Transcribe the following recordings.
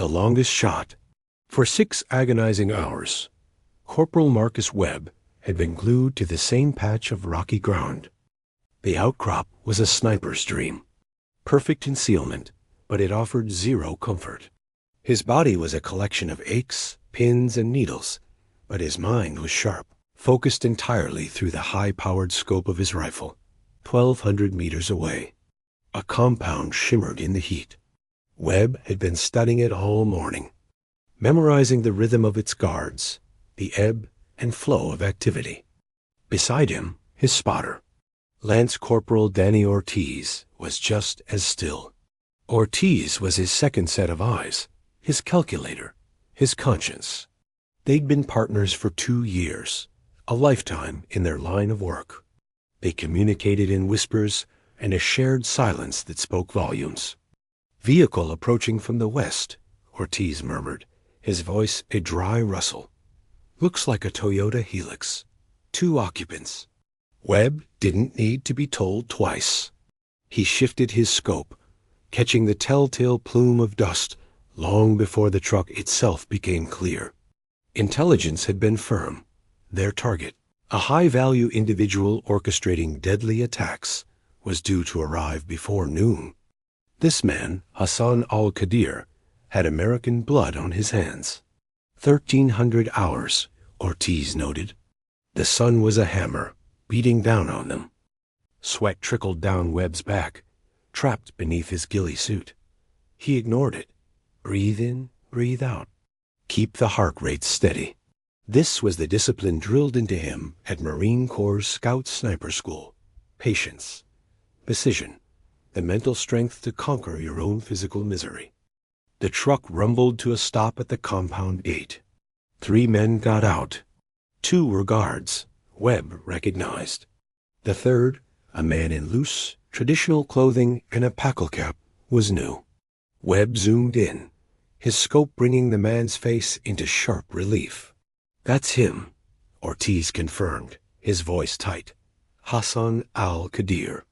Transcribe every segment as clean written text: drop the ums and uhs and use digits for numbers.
The longest shot. For 6 agonizing hours, Corporal Marcus Webb had been glued to the same patch of rocky ground. The outcrop was a sniper's dream. Perfect concealment, but it offered zero comfort. His body was a collection of aches, pins, and needles, but his mind was sharp, focused entirely through the high-powered scope of his rifle, 1,200 meters away. A compound shimmered in the heat. Webb had been studying it all morning, memorizing the rhythm of its guards, the ebb and flow of activity. Beside him, his spotter, Lance Corporal Danny Ortiz, was just as still. Ortiz was his second set of eyes, his calculator, his conscience. They'd been partners for 2 years, a lifetime in their line of work. They communicated in whispers and a shared silence that spoke volumes. "Vehicle approaching from the west," Ortiz murmured, his voice a dry rustle. "Looks like a Toyota Helix. 2 occupants." Webb didn't need to be told twice. He shifted his scope, catching the telltale plume of dust long before the truck itself became clear. Intelligence had been firm. Their target, a high-value individual orchestrating deadly attacks, was due to arrive before noon. This man, Hassan al-Qadir, had American blood on his hands. 1,300 hours, Ortiz noted. The sun was a hammer, beating down on them. Sweat trickled down Webb's back, trapped beneath his ghillie suit. He ignored it. Breathe in, breathe out. Keep the heart rate steady. This was the discipline drilled into him at Marine Corps Scout Sniper School. Patience, precision, the mental strength to conquer your own physical misery. The truck rumbled to a stop at the compound gate. 3 men got out. 2 were guards, Webb recognized. The third, a man in loose, traditional clothing and a packle cap, was new. Webb zoomed in, his scope bringing the man's face into sharp relief. "That's him," Ortiz confirmed, his voice tight. "Hassan al-Qadir.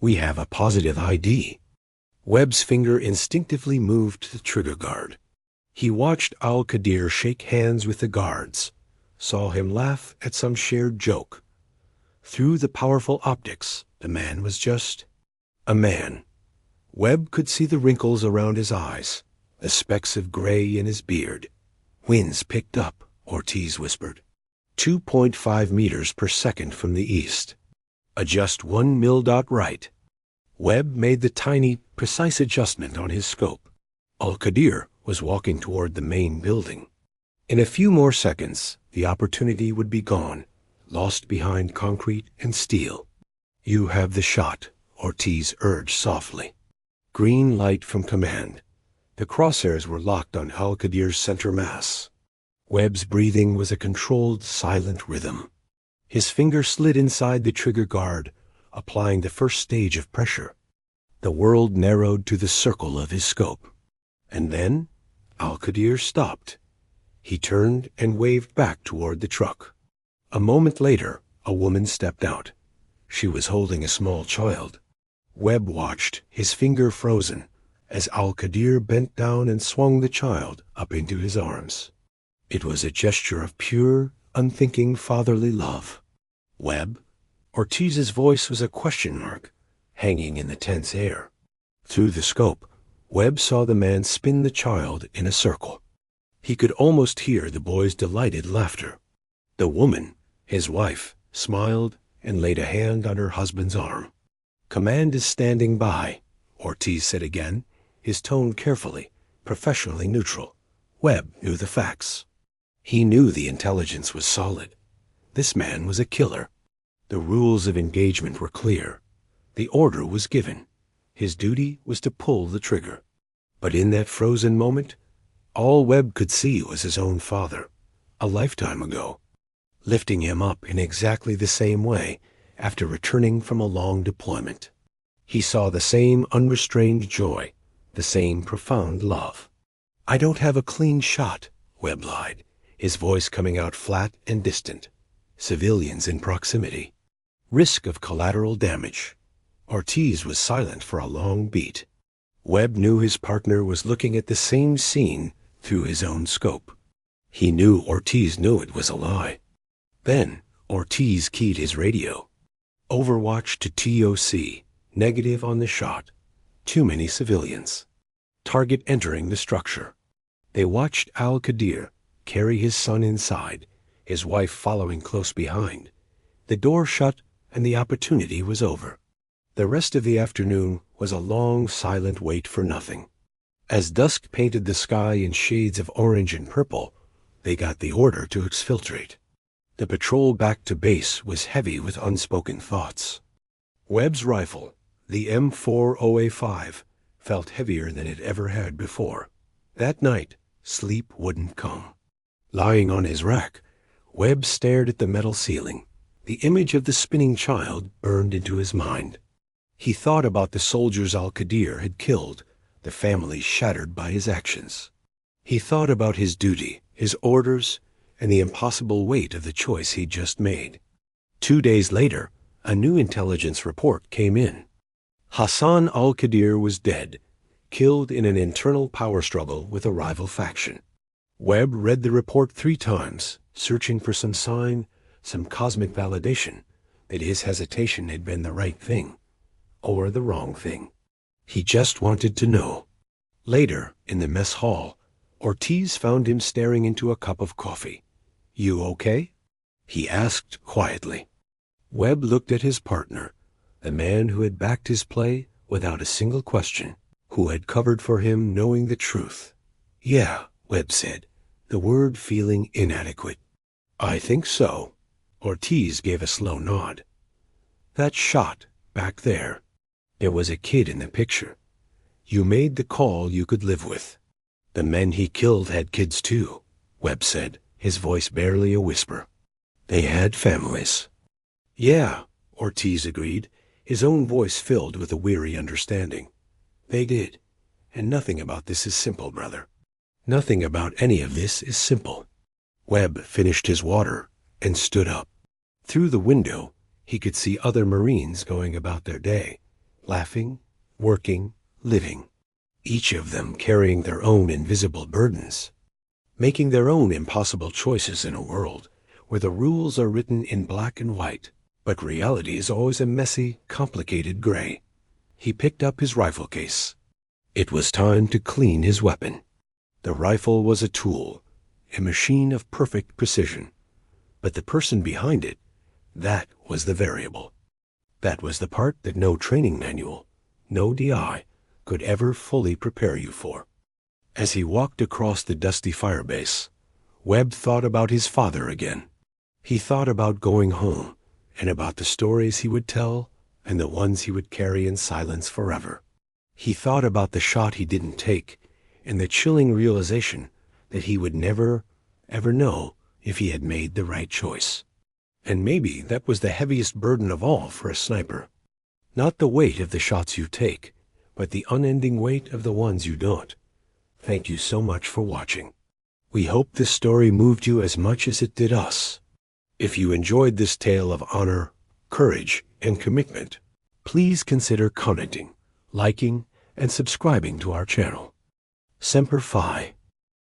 We have a positive ID." Webb's finger instinctively moved to the trigger guard. He watched al-Qadir shake hands with the guards, saw him laugh at some shared joke. Through the powerful optics, the man was just a man. Webb could see the wrinkles around his eyes, the specks of gray in his beard. "Winds picked up," Ortiz whispered. 2.5 meters per second from the east. "Adjust 1 mil. Right." Webb made the tiny, precise adjustment on his scope. Al-Qadir was walking toward the main building. In a few more seconds, the opportunity would be gone, lost behind concrete and steel. "You have the shot," Ortiz urged softly. Green light from command. The crosshairs were locked on al-Qadir's center mass. Webb's breathing was a controlled, silent rhythm. His finger slid inside the trigger guard, applying the first stage of pressure. The world narrowed to the circle of his scope. And then al-Qadir stopped. He turned and waved back toward the truck. A moment later, a woman stepped out. She was holding a small child. Webb watched, his finger frozen, as al-Qadir bent down and swung the child up into his arms. It was a gesture of pure, unthinking fatherly love. "Webb?" Ortiz's voice was a question mark, hanging in the tense air. Through the scope, Webb saw the man spin the child in a circle. He could almost hear the boy's delighted laughter. The woman, his wife, smiled and laid a hand on her husband's arm. "Command is standing by," Ortiz said again, his tone carefully, professionally neutral. Webb knew the facts. He knew the intelligence was solid. This man was a killer. The rules of engagement were clear. The order was given. His duty was to pull the trigger. But in that frozen moment, all Webb could see was his own father, a lifetime ago, lifting him up in exactly the same way after returning from a long deployment. He saw the same unrestrained joy, the same profound love. "I don't have a clean shot," Webb lied, his voice coming out flat and distant. "Civilians in proximity. Risk of collateral damage." Ortiz was silent for a long beat. Webb knew his partner was looking at the same scene through his own scope. He knew Ortiz knew it was a lie. Then Ortiz keyed his radio. Overwatch to TOC, negative on the shot. Too many civilians. Target entering the structure. They watched Al-Qadir carry his son inside, his wife following close behind. The door shut and the opportunity was over. The rest of the afternoon was a long, silent wait for nothing. As dusk painted the sky in shades of orange and purple, they got the order to exfiltrate. The patrol back to base was heavy with unspoken thoughts. Webb's rifle, the M40A5, felt heavier than it ever had before. That night, sleep wouldn't come. Lying on his rack, Webb stared at the metal ceiling. The image of the spinning child burned into his mind. He thought about the soldiers Al-Qadir had killed, the families shattered by his actions. He thought about his duty, his orders, and the impossible weight of the choice he'd just made. 2 days later, a new intelligence report came in. Hassan Al-Qadir was dead, killed in an internal power struggle with a rival faction. Webb read the report 3 times, searching for some sign, some cosmic validation that his hesitation had been the right thing, or the wrong thing. He just wanted to know. Later, in the mess hall, Ortiz found him staring into a cup of coffee. "You okay?" he asked quietly. Webb looked at his partner, the man who had backed his play without a single question, who had covered for him knowing the truth. "Yeah," Webb said, the word feeling inadequate. "I think so." Ortiz gave a slow nod. "That shot, back there. There was a kid in the picture. You made the call you could live with." "The men he killed had kids too," Webb said, his voice barely a whisper. "They had families." "Yeah," Ortiz agreed, his own voice filled with a weary understanding. "They did. And nothing about this is simple, brother. Nothing about any of this is simple." Webb finished his water and stood up. Through the window, he could see other Marines going about their day, laughing, working, living, each of them carrying their own invisible burdens, making their own impossible choices in a world where the rules are written in black and white, but reality is always a messy, complicated gray. He picked up his rifle case. It was time to clean his weapon. The rifle was a tool, a machine of perfect precision. But the person behind it, that was the variable. That was the part that no training manual, no DI, could ever fully prepare you for. As he walked across the dusty firebase, Webb thought about his father again. He thought about going home, and about the stories he would tell and the ones he would carry in silence forever. He thought about the shot he didn't take and the chilling realization that he would never, ever know if he had made the right choice. And maybe that was the heaviest burden of all for a sniper. Not the weight of the shots you take, but the unending weight of the ones you don't. Thank you so much for watching. We hope this story moved you as much as it did us. If you enjoyed this tale of honor, courage, and commitment, please consider commenting, liking, and subscribing to our channel. Semper Fi.